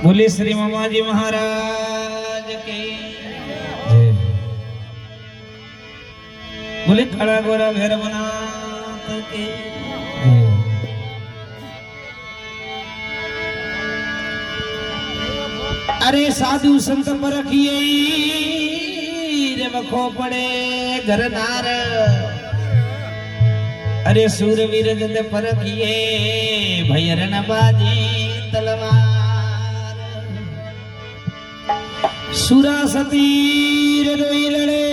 बोले श्री मामाजी महाराज के बोले खड़ा गोरा घर बना के अरे साधु संत पर रखिए रे वखो पड़े घर नार अरे सूरवीर जद पर रखिए भैरन बाजी तलवार सुरा सतीर रोई लड़े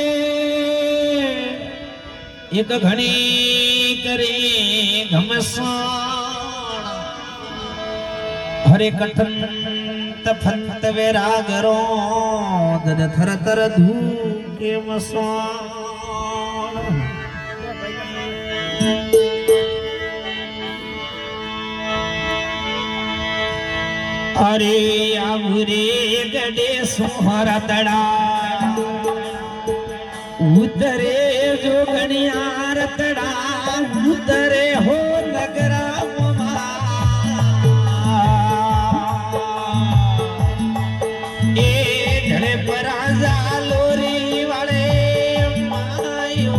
एक घणी करे घमसान हरे कथन तफंत वैरागरो दद थर तर धूके मसान अरे आभुरे गडे सोहरा तड़ा उतरे जो गणियार तड़ा उतरे हो नगरा ए ढड़े पर लोरी वाले मायो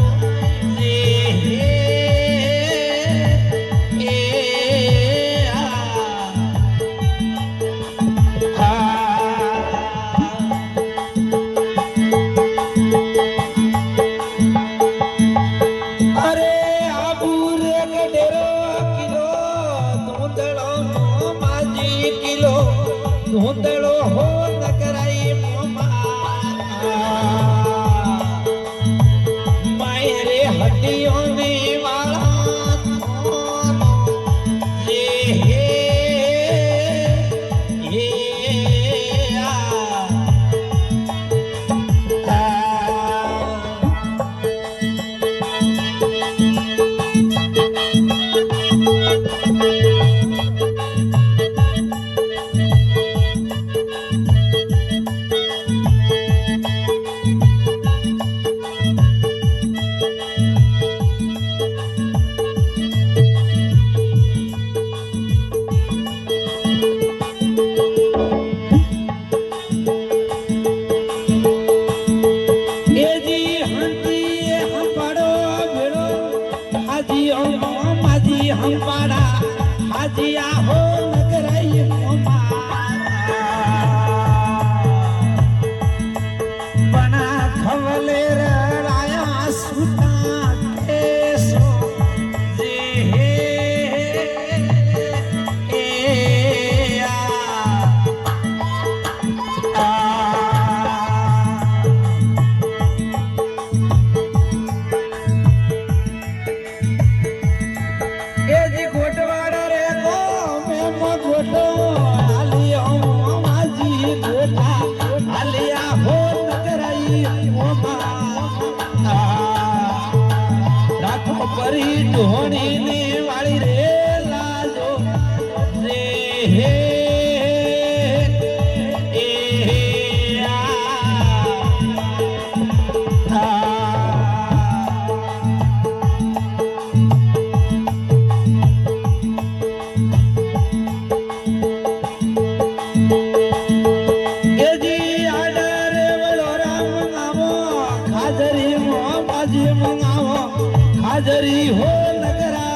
धुंधड़ो हो नगराई मायरे हड्डियों ने वाला हम पाड़ा हाजिया हो नगराई बना खवले राया सुता केसो जे परी ढोणी ने वाली रे लाजो रे हे हाजरी हो नगरा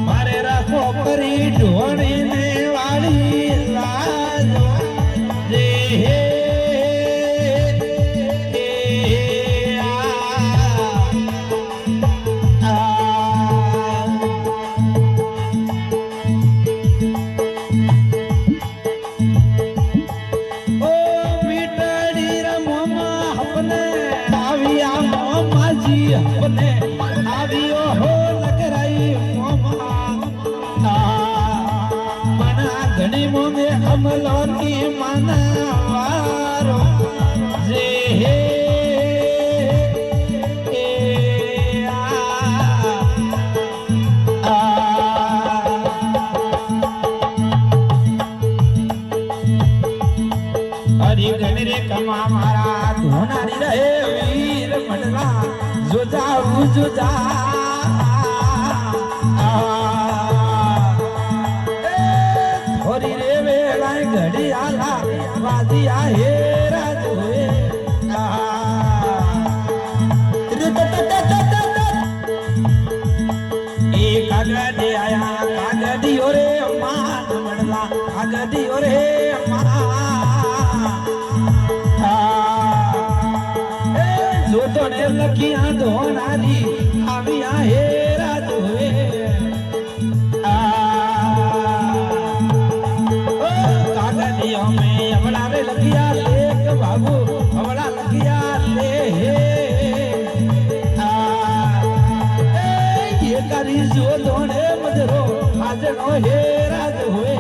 मारे राखो परी ढोणी ने वाली लाजो रे अपने आवियो हो नगराई मना घणी मोने अमलो की मना वारो जे हे हरी घणी रे कमा मारा धोनारी रहे वीर मंडला जो जा दिया हे राज हुए कागड़ी आया कागड़ी रे मान मड़ला कागड़ी रे जो तो ने लकिया धोनारी आविया हे राज हुए कागड़ियों में अमला रे लकिया लेक बाबू अमला लकिया ले ये करी जो धोने मजरो आज नो हे राज हुए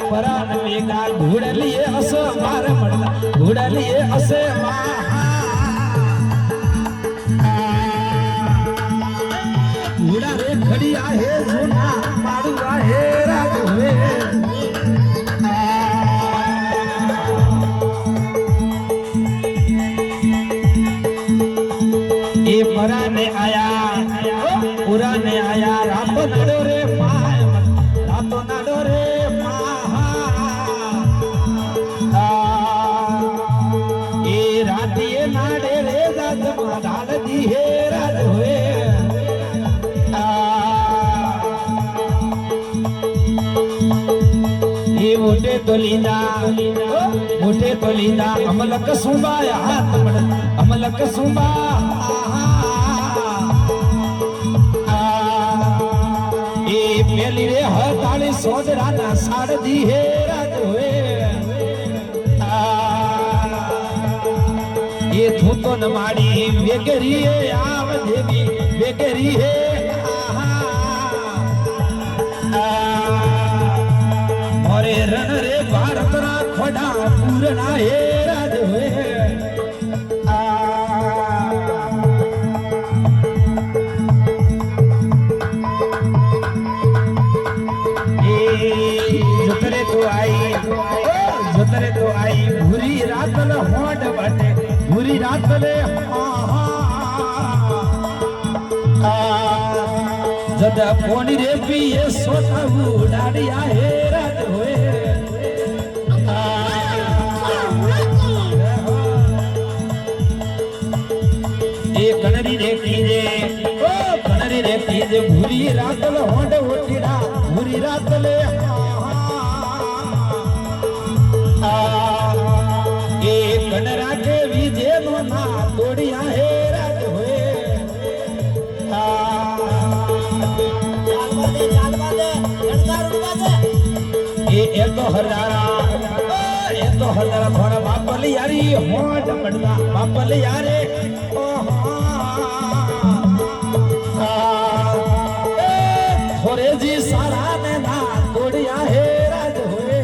परान वेगा घोड़लिए असो मार मडला घोड़लिए असे घोड़ा रे खड़ी आहे जोना मारू आहे राज हुए ये पराने आया रातो नाडो रे रातो नाडो रे ये रातिए नाडे रे दाद डाल दी हे राज हुए ये मोटे तो लींदा अमलक सुबा हाथ अमलक सुबा पेली रे हताली सोदरा ना साड़ दी हे राज हुए ये थूतो न माड़ी बेगरी है आव देवी बेगरी है मोरे रण रे भारत ना खोड़ा पूरना हे राज हुए जोतरे तो आई भूरी रात ले होंड बटे भूरी रात ले जद कोनी रे भी ये सोता उड़ाड़िया हे राज हुए ये कनरी रे कीजे भूरी रात ले होंड उठीड़ा भूरी रात ले कनरा के विजय मोना तोड़िया हे राज हुए ये तो हजारा थोड़ा बापल यारी होंड पड़ता बापल यारे थोड़े जी सारा ने ना तोड़िया हे राज हुए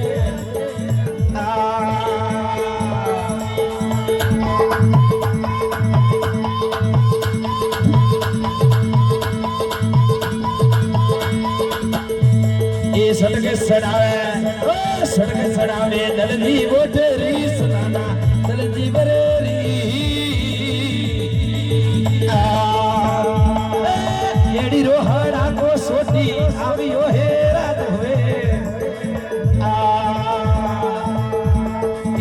सड़के सड़ावे दलजी बोटेरी सुनाना दलजी बरेरी एड़ी रोहड़ा को सोटी आवियो हे राज हुए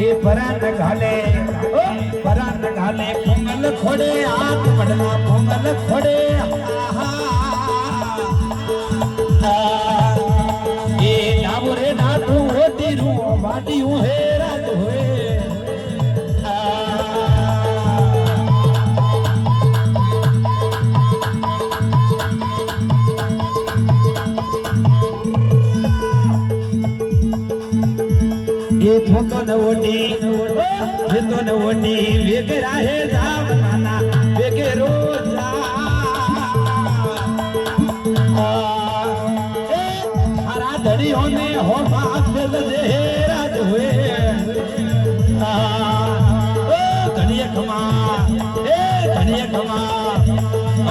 ये परान घाले पोंगल खोड़े हाथ पड़ना पोंगल खोड़े रे नाटू होती रू बाटी हूँ हे राज हुए ये थोतो न वोटी वेगरा है जाम नाना वेगरो धड़ियों ने हो बादल दे राज हुए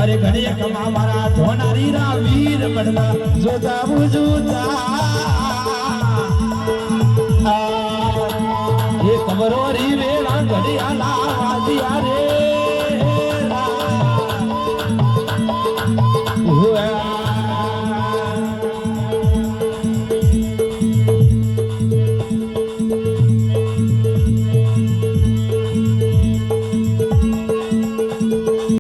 अरे घड़िया खमा मारा धोनारी रा वीर बड़ला जोता बुझूता ये कबरोरी वेला घड़िया ला दिया रे